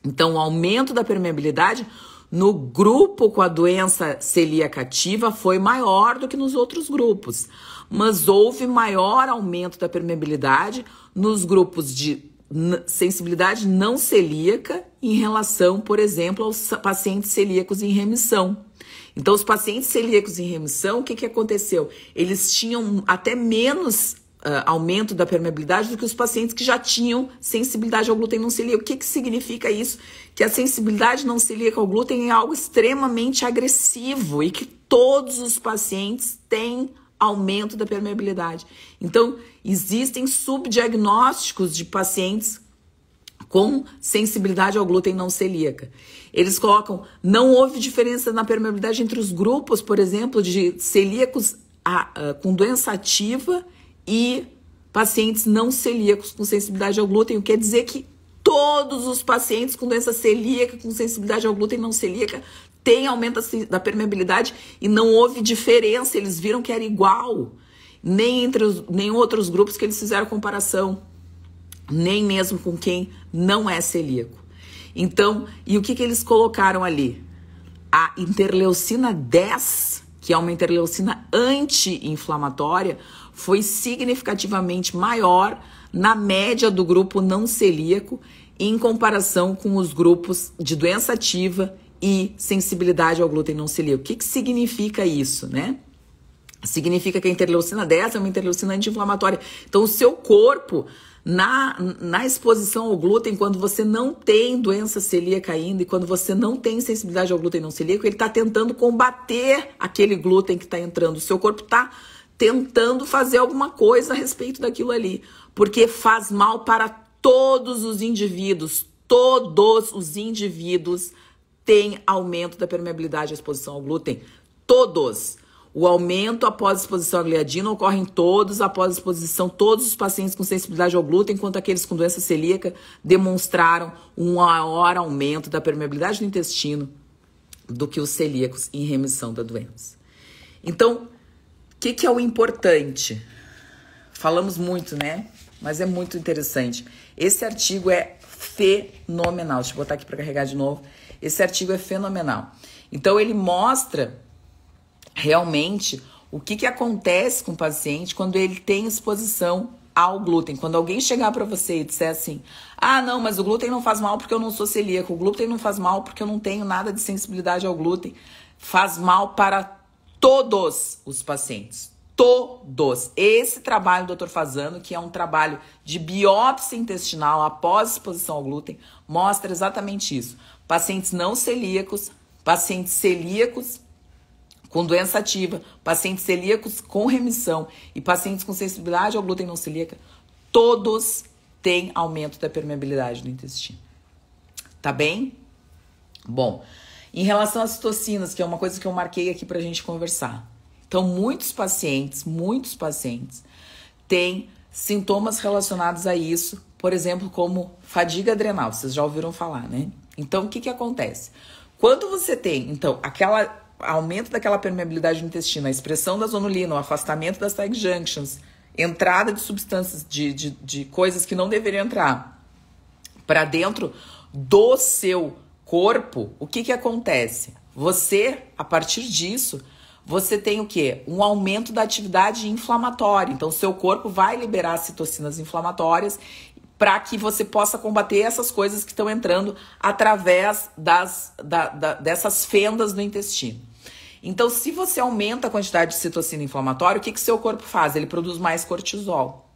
Então, o aumento da permeabilidade no grupo com a doença celíaca ativa foi maior do que nos outros grupos, mas houve maior aumento da permeabilidade nos grupos de sensibilidade não celíaca em relação, por exemplo, aos pacientes celíacos em remissão. Então, os pacientes celíacos em remissão, o que aconteceu? Eles tinham até menos aumento da permeabilidade do que os pacientes que já tinham sensibilidade ao glúten não celíaco. O que significa isso? Que a sensibilidade não celíaca ao glúten é algo extremamente agressivo e que todos os pacientes têm aumento da permeabilidade. Então, existem subdiagnósticos de pacientes com sensibilidade ao glúten não celíaca. Eles colocam, não houve diferença na permeabilidade entre os grupos, por exemplo, de celíacos com doença ativa e pacientes não celíacos com sensibilidade ao glúten. Quer dizer que todos os pacientes com doença celíaca, com sensibilidade ao glúten não celíaca, têm aumento da permeabilidade e não houve diferença, eles viram que era igual, nem outros grupos que eles fizeram comparação, nem mesmo com quem não é celíaco. Então, e o que eles colocaram ali? A interleucina 10, que é uma interleucina anti-inflamatória, foi significativamente maior na média do grupo não celíaco em comparação com os grupos de doença ativa e sensibilidade ao glúten não celíaco. O que significa isso, né? Significa que a interleucina 10 é uma interleucina anti-inflamatória. Então, o seu corpo, na exposição ao glúten, quando você não tem doença celíaca ainda e quando você não tem sensibilidade ao glúten não celíaco, ele está tentando combater aquele glúten que está entrando. O seu corpo está tentando fazer alguma coisa a respeito daquilo ali, porque faz mal para todos os indivíduos. Todos os indivíduos têm aumento da permeabilidade à exposição ao glúten. Todos. O aumento após exposição à gliadina ocorre em todos, após exposição, todos os pacientes com sensibilidade ao glúten, enquanto aqueles com doença celíaca demonstraram um maior aumento da permeabilidade do intestino do que os celíacos em remissão da doença. Então, o que é o importante? Falamos muito, né? Mas é muito interessante. Esse artigo é fenomenal. Deixa eu botar aqui para carregar de novo. Esse artigo é fenomenal. Então, ele mostra realmente o que acontece com o paciente quando ele tem exposição ao glúten. Quando alguém chegar para você e disser assim, ah, não, mas o glúten não faz mal porque eu não sou celíaco, o glúten não faz mal porque eu não tenho nada de sensibilidade ao glúten, faz mal para todos os pacientes. Todos. Esse trabalho do Dr. Fasano, que é um trabalho de biópsia intestinal após exposição ao glúten, mostra exatamente isso. Pacientes não celíacos, pacientes celíacos com doença ativa, pacientes celíacos com remissão e pacientes com sensibilidade ao glúten não celíaca, todos têm aumento da permeabilidade do intestino. Tá bem? Bom, em relação às citocinas, que é uma coisa que eu marquei aqui pra gente conversar. Então, muitos pacientes têm sintomas relacionados a isso, por exemplo, como fadiga adrenal, vocês já ouviram falar, né? Então, o que acontece? Quando você tem, então, aumento daquela permeabilidade no intestino, a expressão da zonulina, o afastamento das tight junctions, entrada de substâncias, de coisas que não deveriam entrar para dentro do seu corpo, o que acontece? Você, a partir disso, você tem o quê? Um aumento da atividade inflamatória. Então, o seu corpo vai liberar citocinas inflamatórias para que você possa combater essas coisas que estão entrando através dessas fendas no intestino. Então, se você aumenta a quantidade de citocina inflamatória, o que seu corpo faz? Ele produz mais cortisol,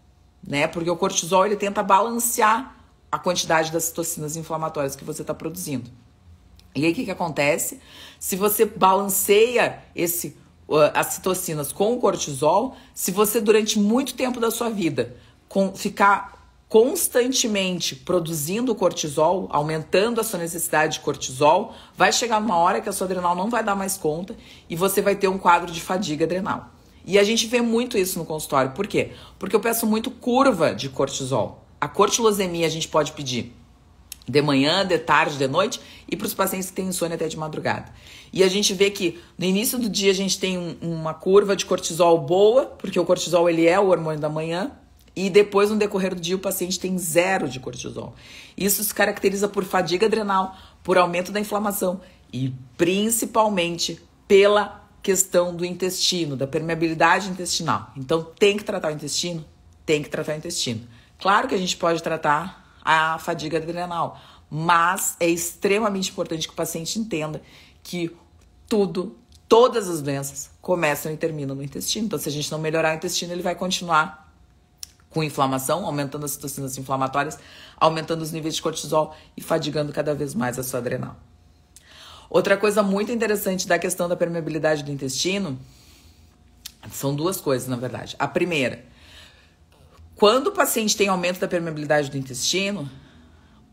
né? Porque o cortisol, ele tenta balancear a quantidade das citocinas inflamatórias que você está produzindo. E aí, o que acontece? Se você balanceia as citocinas com o cortisol, se você, durante muito tempo da sua vida, ficar constantemente produzindo cortisol, aumentando a sua necessidade de cortisol, vai chegar uma hora que a sua adrenal não vai dar mais conta e você vai ter um quadro de fadiga adrenal. E a gente vê muito isso no consultório. Por quê? Porque eu peço muito curva de cortisol. A cortilosemia a gente pode pedir de manhã, de tarde, de noite, e para os pacientes que têm insônia até de madrugada. E a gente vê que no início do dia a gente tem uma curva de cortisol boa, porque o cortisol ele é o hormônio da manhã, e depois no decorrer do dia o paciente tem 0 de cortisol. Isso se caracteriza por fadiga adrenal, por aumento da inflamação e principalmente pela questão do intestino, da permeabilidade intestinal. Então tem que tratar o intestino? Tem que tratar o intestino. Claro que a gente pode tratar a fadiga adrenal, mas é extremamente importante que o paciente entenda que todas as doenças começam e terminam no intestino. Então, se a gente não melhorar o intestino, ele vai continuar com inflamação, aumentando as citocinas inflamatórias, aumentando os níveis de cortisol e fadigando cada vez mais a sua adrenal. Outra coisa muito interessante da questão da permeabilidade do intestino, são 2 coisas, na verdade. A primeira, quando o paciente tem aumento da permeabilidade do intestino,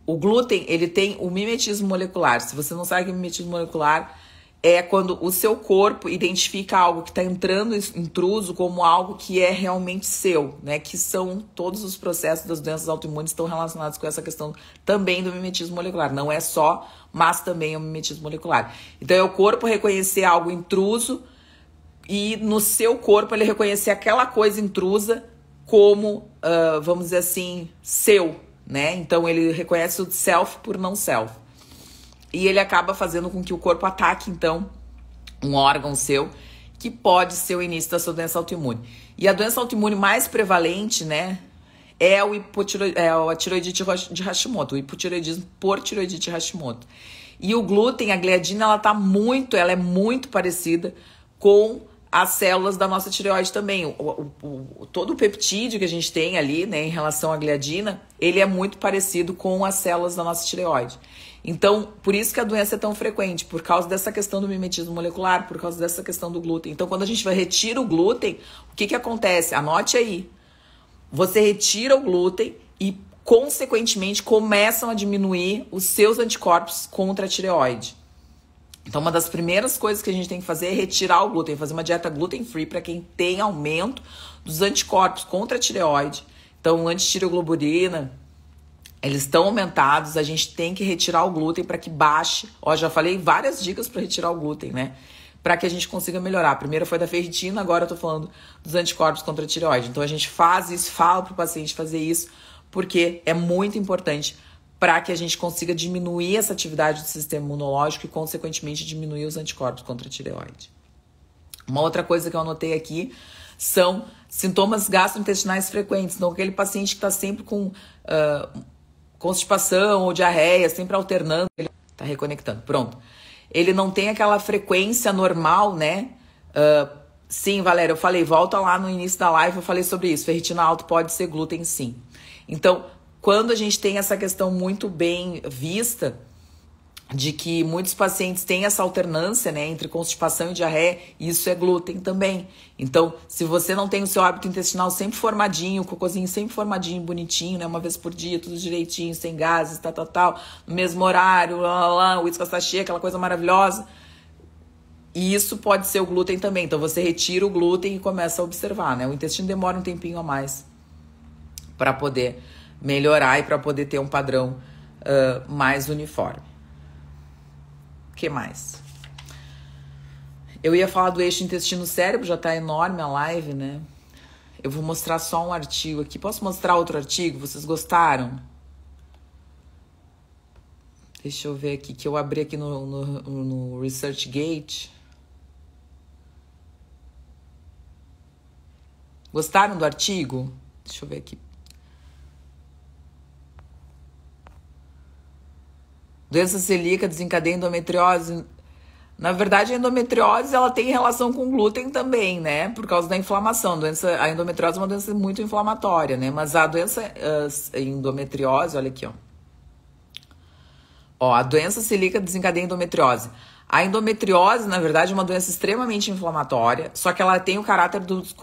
o glúten, ele tem o mimetismo molecular. Se você não sabe o que é mimetismo molecular, é quando o seu corpo identifica algo que está entrando intruso como algo que é realmente seu, né? Que são todos os processos das doenças autoimunes estão relacionados com essa questão também do mimetismo molecular. Não é só, mas também é o mimetismo molecular. Então é o corpo reconhecer algo intruso e no seu corpo ele reconhecer aquela coisa intrusa como, vamos dizer assim, seu, né? Então ele reconhece o self por não self. E ele acaba fazendo com que o corpo ataque, então, um órgão seu, que pode ser o início da sua doença autoimune. E a doença autoimune mais prevalente, né, é a tiroidite de Hashimoto, o hipotiroidismo por tiroidite Hashimoto. E o glúten, a gliadina, ela é muito parecida com as células da nossa tireoide também. Todo o peptídeo que a gente tem ali, né, em relação à gliadina, ele é muito parecido com as células da nossa tireoide. Então, por isso que a doença é tão frequente, por causa dessa questão do mimetismo molecular, por causa dessa questão do glúten. Então, quando a gente retira o glúten, o que acontece? Anote aí. Você retira o glúten e, consequentemente, começam a diminuir os seus anticorpos contra a tireoide. Então, uma das primeiras coisas que a gente tem que fazer é retirar o glúten, fazer uma dieta gluten-free para quem tem aumento dos anticorpos contra a tireoide. Então, antitireoglobulina, eles estão aumentados, a gente tem que retirar o glúten para que baixe. Ó, já falei várias dicas para retirar o glúten, né? Para que a gente consiga melhorar. A primeira foi da ferritina, agora eu tô falando dos anticorpos contra a tireoide. Então, a gente faz isso, fala pro paciente fazer isso, porque é muito importante para que a gente consiga diminuir essa atividade do sistema imunológico e, consequentemente, diminuir os anticorpos contra a tireoide. Uma outra coisa que eu anotei aqui são sintomas gastrointestinais frequentes. Então, aquele paciente que está sempre com constipação ou diarreia, sempre alternando, ele está reconectando, pronto. Ele não tem aquela frequência normal, né? Sim, Valéria, eu falei, volta lá no início da live, eu falei sobre isso. Ferritina alta pode ser glúten, sim. Então, quando a gente tem essa questão muito bem vista, de que muitos pacientes têm essa alternância, né, entre constipação e diarreia, isso é glúten também. Então, se você não tem o seu hábito intestinal sempre formadinho, o cocôzinho sempre formadinho, bonitinho, né, uma vez por dia, tudo direitinho, sem gases, tal, no mesmo horário, o uísque sachê, aquela coisa maravilhosa, e isso pode ser o glúten também. Então, você retira o glúten e começa a observar, né, o intestino demora um tempinho a mais para poder melhorar e para poder ter um padrão mais uniforme. O que mais? Eu ia falar do eixo intestino-cérebro, já tá enorme a live, né? Eu vou mostrar só um artigo aqui. Posso mostrar outro artigo? Vocês gostaram? Deixa eu ver aqui, que eu abri aqui no ResearchGate. Gostaram do artigo? Deixa eu ver aqui. Doença celíaca desencadeia endometriose. Na verdade, a endometriose ela tem relação com glúten também, né? Por causa da inflamação. A endometriose é uma doença muito inflamatória, né? Mas a doença endometriose, olha aqui, ó. A doença celíaca desencadeia endometriose. A endometriose, na verdade, é uma doença extremamente inflamatória, só que ela tem o caráter dos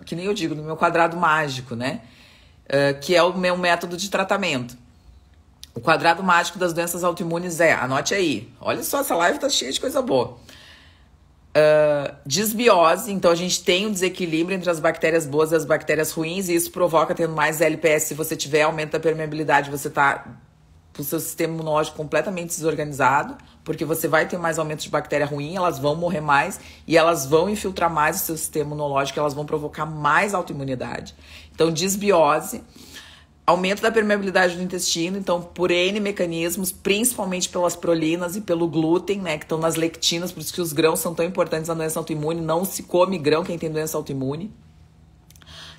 que nem eu digo, do meu quadrado mágico, né? Que é o meu método de tratamento. O quadrado mágico das doenças autoimunes anote aí, olha só, essa live tá cheia de coisa boa. Desbiose, então a gente tem um desequilíbrio entre as bactérias boas e as bactérias ruins, e isso provoca tendo mais LPS. Se você tiver aumento da permeabilidade, você tá com o seu sistema imunológico completamente desorganizado, porque você vai ter mais aumento de bactéria ruim, elas vão morrer mais e elas vão infiltrar mais o seu sistema imunológico, elas vão provocar mais autoimunidade. Então, desbiose, aumento da permeabilidade do intestino, então por N mecanismos, principalmente pelas prolinas e pelo glúten, né, que estão nas lectinas, por isso que os grãos são tão importantes na doença autoimune, não se come grão quem tem doença autoimune.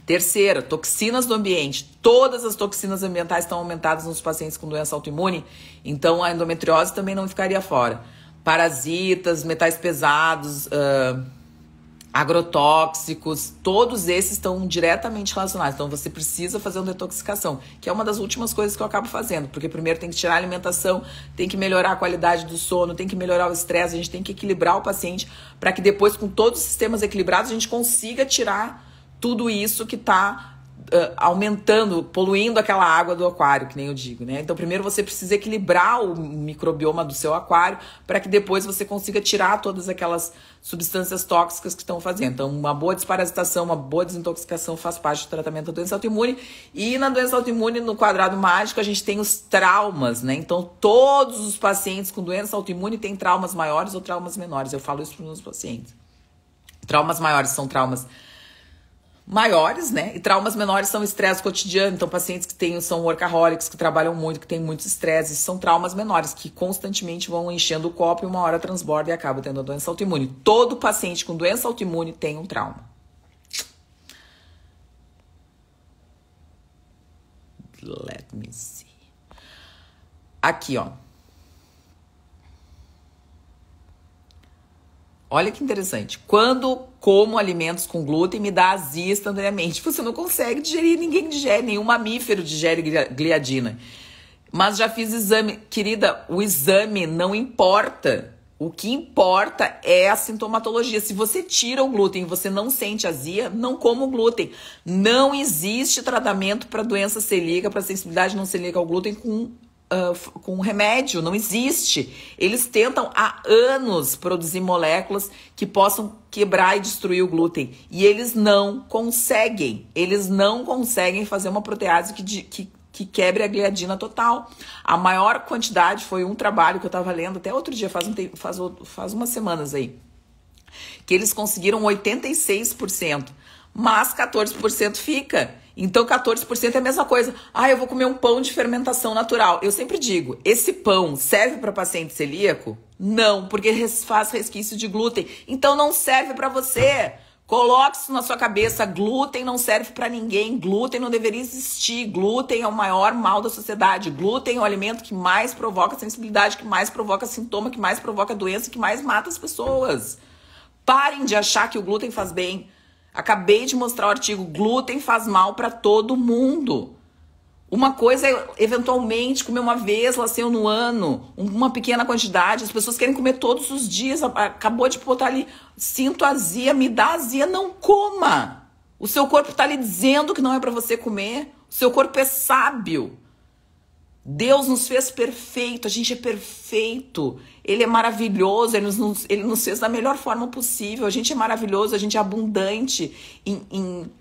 Terceira, toxinas do ambiente. Todas as toxinas ambientais estão aumentadas nos pacientes com doença autoimune, então a endometriose também não ficaria fora. Parasitas, metais pesados, agrotóxicos, todos esses estão diretamente relacionados. Então você precisa fazer uma detoxicação, que é uma das últimas coisas que eu acabo fazendo, porque primeiro tem que tirar a alimentação, tem que melhorar a qualidade do sono, tem que melhorar o estresse, a gente tem que equilibrar o paciente para que depois, com todos os sistemas equilibrados, a gente consiga tirar tudo isso que está aumentando, poluindo aquela água do aquário, que nem eu digo, né? Então, primeiro você precisa equilibrar o microbioma do seu aquário para que depois você consiga tirar todas aquelas substâncias tóxicas que estão fazendo. Então, uma boa desparasitação, uma boa desintoxicação faz parte do tratamento da doença autoimune. E na doença autoimune, no quadrado mágico, a gente tem os traumas, né? Então, todos os pacientes com doença autoimune têm traumas maiores ou traumas menores. Eu falo isso para os meus pacientes. Traumas maiores são traumas maiores, né? E traumas menores são estresse cotidiano. Então, pacientes que são workaholics, que trabalham muito, que têm muito estresse, são traumas menores, que constantemente vão enchendo o copo e uma hora transborda e acaba tendo a doença autoimune. Todo paciente com doença autoimune tem um trauma. Let me see. Aqui, ó. Olha que interessante. Quando como alimentos com glúten, me dá azia instantaneamente. Você não consegue digerir, ninguém digere, nenhum mamífero digere gliadina. Mas já fiz exame. Querida, o exame não importa. O que importa é a sintomatologia. Se você tira o glúten e você não sente azia, não coma o glúten. Não existe tratamento para doença celíaca, para sensibilidade não celíaca ao glúten com remédio, não existe. Eles tentam há anos produzir moléculas que possam quebrar e destruir o glúten. E eles não conseguem. Eles não conseguem fazer uma protease que quebre a gliadina total. A maior quantidade foi um trabalho que eu estava lendo até outro dia, faz umas semanas aí, que eles conseguiram 86%, mas 14% fica. Então 14% é a mesma coisa. Eu vou comer um pão de fermentação natural. Eu sempre digo, esse pão serve para paciente celíaco? Não, porque faz resquício de glúten. Então não serve para você. Coloque isso na sua cabeça, glúten não serve para ninguém, glúten não deveria existir, glúten é o maior mal da sociedade, glúten é o alimento que mais provoca sensibilidade, que mais provoca sintoma, que mais provoca doença, que mais mata as pessoas. Parem de achar que o glúten faz bem. Acabei de mostrar o artigo, glúten faz mal para todo mundo. Uma coisa é, eventualmente, comer uma vez, lá no ano, uma pequena quantidade. As pessoas querem comer todos os dias, acabou de botar ali, sinto azia, me dá azia, não coma. O seu corpo está lhe dizendo que não é para você comer. O seu corpo é sábio. Deus nos fez perfeito, a gente é perfeito, Ele é maravilhoso, Ele nos fez da melhor forma possível, a gente é maravilhoso, a gente é abundante em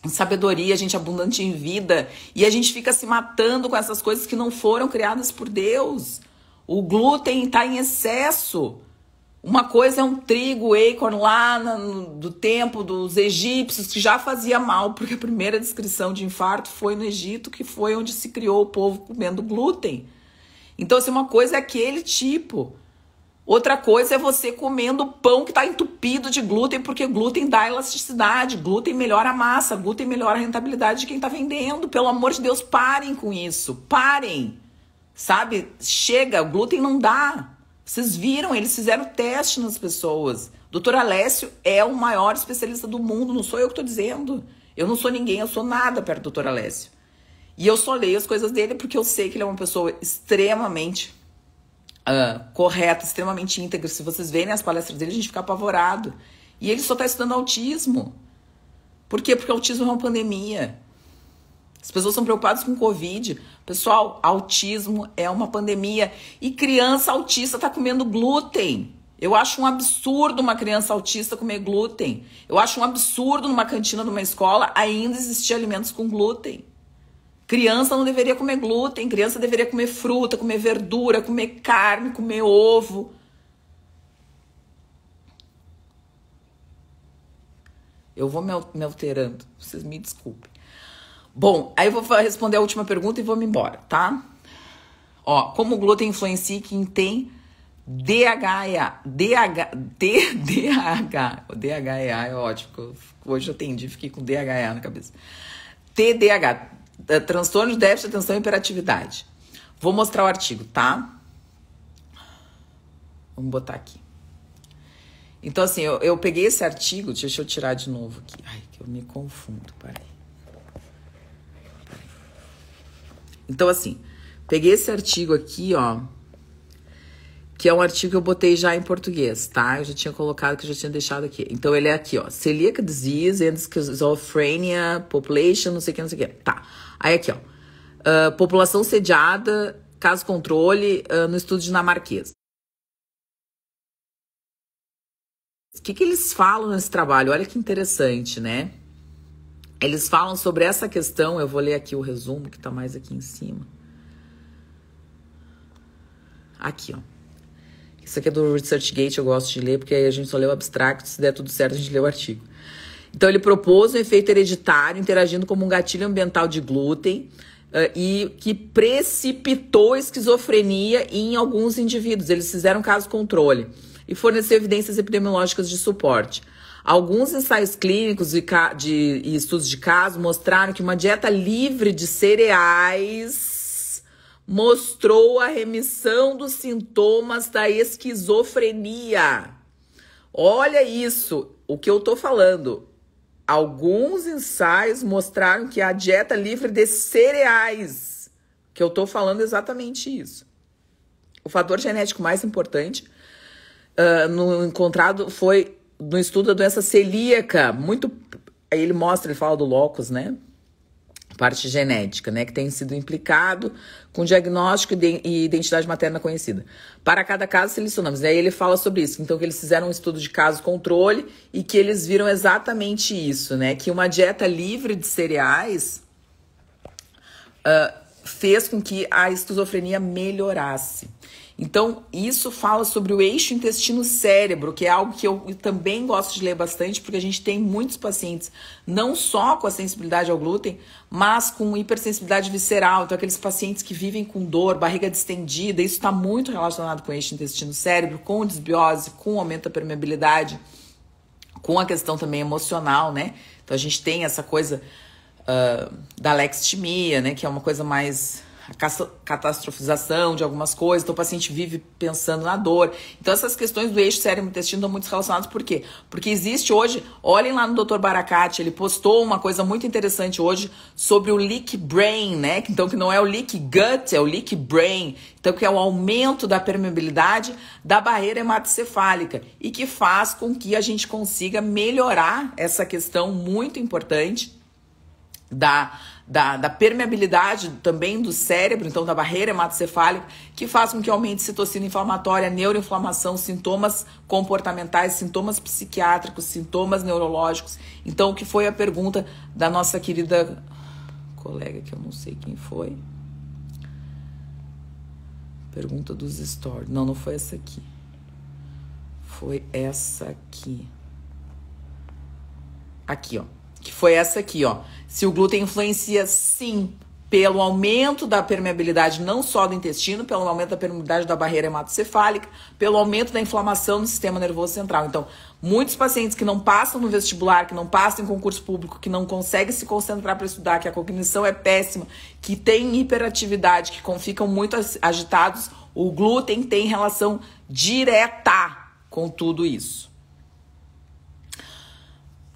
sabedoria, a gente é abundante em vida, e a gente fica se matando com essas coisas que não foram criadas por Deus. O glúten está em excesso. Uma coisa é um trigo, acorn lá do tempo dos egípcios, que já fazia mal, porque a primeira descrição de infarto foi no Egito, que foi onde se criou o povo comendo glúten. Então, assim, uma coisa é aquele tipo. Outra coisa é você comendo pão que está entupido de glúten, porque glúten dá elasticidade, glúten melhora a massa, glúten melhora a rentabilidade de quem está vendendo. Pelo amor de Deus, parem com isso, parem. Sabe? Chega, o glúten não dá. Vocês viram, eles fizeram teste nas pessoas. Dr. Alessio é o maior especialista do mundo, não sou eu que estou dizendo. Eu não sou ninguém, eu sou nada perto do Dr. Alessio. E eu só leio as coisas dele porque eu sei que ele é uma pessoa extremamente correta, extremamente íntegra. Se vocês verem as palestras dele, a gente fica apavorado. E ele só está estudando autismo. Por quê? Porque autismo é uma pandemia. As pessoas são preocupadas com Covid. Pessoal, autismo é uma pandemia. E criança autista está comendo glúten. Eu acho um absurdo uma criança autista comer glúten. Eu acho um absurdo numa cantina de uma escola ainda existir alimentos com glúten. Criança não deveria comer glúten, criança deveria comer fruta, comer verdura, comer carne, comer ovo. Eu vou me alterando, vocês me desculpem. Bom, aí eu vou responder a última pergunta e vou me embora, tá? Ó, como o glúten influencia quem tem DHEA. DHEA é ótimo, hoje eu atendi, fiquei com DHEA na cabeça. TDAH, transtorno de déficit de atenção e hiperatividade. Vou mostrar o artigo, tá? Vamos botar aqui. Então, assim, eu peguei esse artigo, deixa eu tirar de novo aqui. Ai, que eu me confundo, peraí. Então, assim, peguei esse artigo aqui, ó, que é um artigo que eu botei já em português, tá? Eu já tinha colocado, que eu já tinha deixado aqui. Então, ele é aqui, ó, Celiac Disease and Schizophrenia Population, não sei o que, não sei o que. Tá, aí aqui, ó, população sediada, caso controle, no estudo dinamarquês. O que eles falam nesse trabalho? Olha que interessante, né? Eles falam sobre essa questão, eu vou ler aqui o resumo, que tá mais aqui em cima. Aqui, ó. Isso aqui é do ResearchGate, eu gosto de ler, porque aí a gente só lê o abstract, se der tudo certo a gente lê o artigo. Então, ele propôs um efeito hereditário interagindo como um gatilho ambiental de glúten e que precipitou esquizofrenia em alguns indivíduos. Eles fizeram caso controle e forneceu evidências epidemiológicas de suporte. Alguns ensaios clínicos e estudos de caso mostraram que uma dieta livre de cereais mostrou a remissão dos sintomas da esquizofrenia. Olha isso, o que eu tô falando. Alguns ensaios mostraram que a dieta livre de cereais, que eu tô falando exatamente isso. O fator genético mais importante no encontrado foi no estudo da doença celíaca, aí ele fala do locus, né? Parte genética, né? Que tem sido implicado com diagnóstico e identidade materna conhecida. Para cada caso, selecionamos. Aí ele fala sobre isso. Então, que eles fizeram um estudo de caso controle e que eles viram exatamente isso, né? Que uma dieta livre de cereais fez com que a esquizofrenia melhorasse. Então, isso fala sobre o eixo intestino-cérebro, que é algo que eu também gosto de ler bastante, porque a gente tem muitos pacientes, não só com a sensibilidade ao glúten, mas com hipersensibilidade visceral. Então, aqueles pacientes que vivem com dor, barriga distendida, isso está muito relacionado com o eixo intestino-cérebro, com desbiose, com aumento da permeabilidade, com a questão também emocional, né? Então, a gente tem essa coisa da alexithymia, né? Que é uma coisa mais catastrofização de algumas coisas, então o paciente vive pensando na dor. Então essas questões do eixo cérebro-intestino estão muito relacionadas. Por quê? Porque existe hoje, olhem lá no Dr. Baracate, ele postou uma coisa muito interessante hoje sobre o leak brain, né? Então que não é o leak gut, é o leak brain. Então que é o aumento da permeabilidade da barreira hematocefálica e que faz com que a gente consiga melhorar essa questão muito importante da permeabilidade também do cérebro, então da barreira hematocefálica, que faz com que aumente citocina inflamatória, neuroinflamação, sintomas comportamentais, sintomas psiquiátricos, sintomas neurológicos. Então, o que foi a pergunta da nossa querida colega, que eu não sei quem foi. Pergunta dos stories. Não foi essa aqui. Foi essa aqui. Aqui, ó. Que foi essa aqui, ó. Se o glúten influencia, sim, pelo aumento da permeabilidade não só do intestino, pelo aumento da permeabilidade da barreira hematocefálica, pelo aumento da inflamação no sistema nervoso central. Então, muitos pacientes que não passam no vestibular, que não passam em concurso público, que não conseguem se concentrar para estudar, que a cognição é péssima, que têm hiperatividade, que ficam muito agitados, o glúten tem relação direta com tudo isso.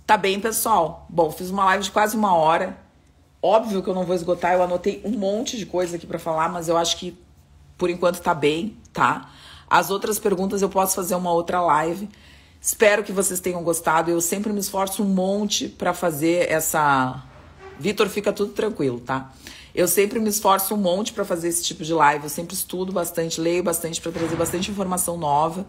Tá bem, pessoal? Bom, fiz uma live de quase 1 hora. Óbvio que eu não vou esgotar, eu anotei um monte de coisa aqui pra falar, mas eu acho que por enquanto tá bem, tá? As outras perguntas eu posso fazer uma outra live. Espero que vocês tenham gostado. Eu sempre me esforço um monte pra fazer essa... Vitor, fica tudo tranquilo, tá? Eu sempre me esforço um monte pra fazer esse tipo de live. Eu sempre estudo bastante, leio bastante pra trazer bastante informação nova.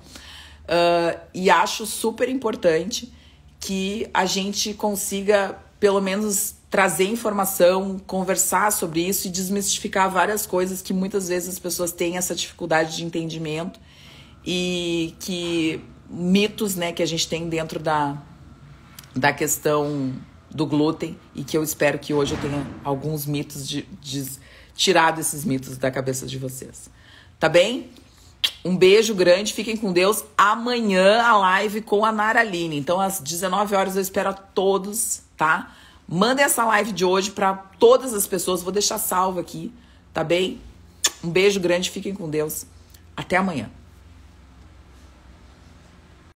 E acho super importante que a gente consiga, pelo menos, trazer informação, conversar sobre isso e desmistificar várias coisas que muitas vezes as pessoas têm essa dificuldade de entendimento e que mitos, né, que a gente tem dentro da questão do glúten, e que eu espero que hoje eu tenha alguns mitos tirado esses mitos da cabeça de vocês. Tá bem? Um beijo grande, fiquem com Deus. Amanhã a live com a Nara Aline. Então, às 19 horas eu espero a todos, tá? Mandem essa live de hoje para todas as pessoas. Vou deixar salvo aqui, tá bem? Um beijo grande, fiquem com Deus. Até amanhã.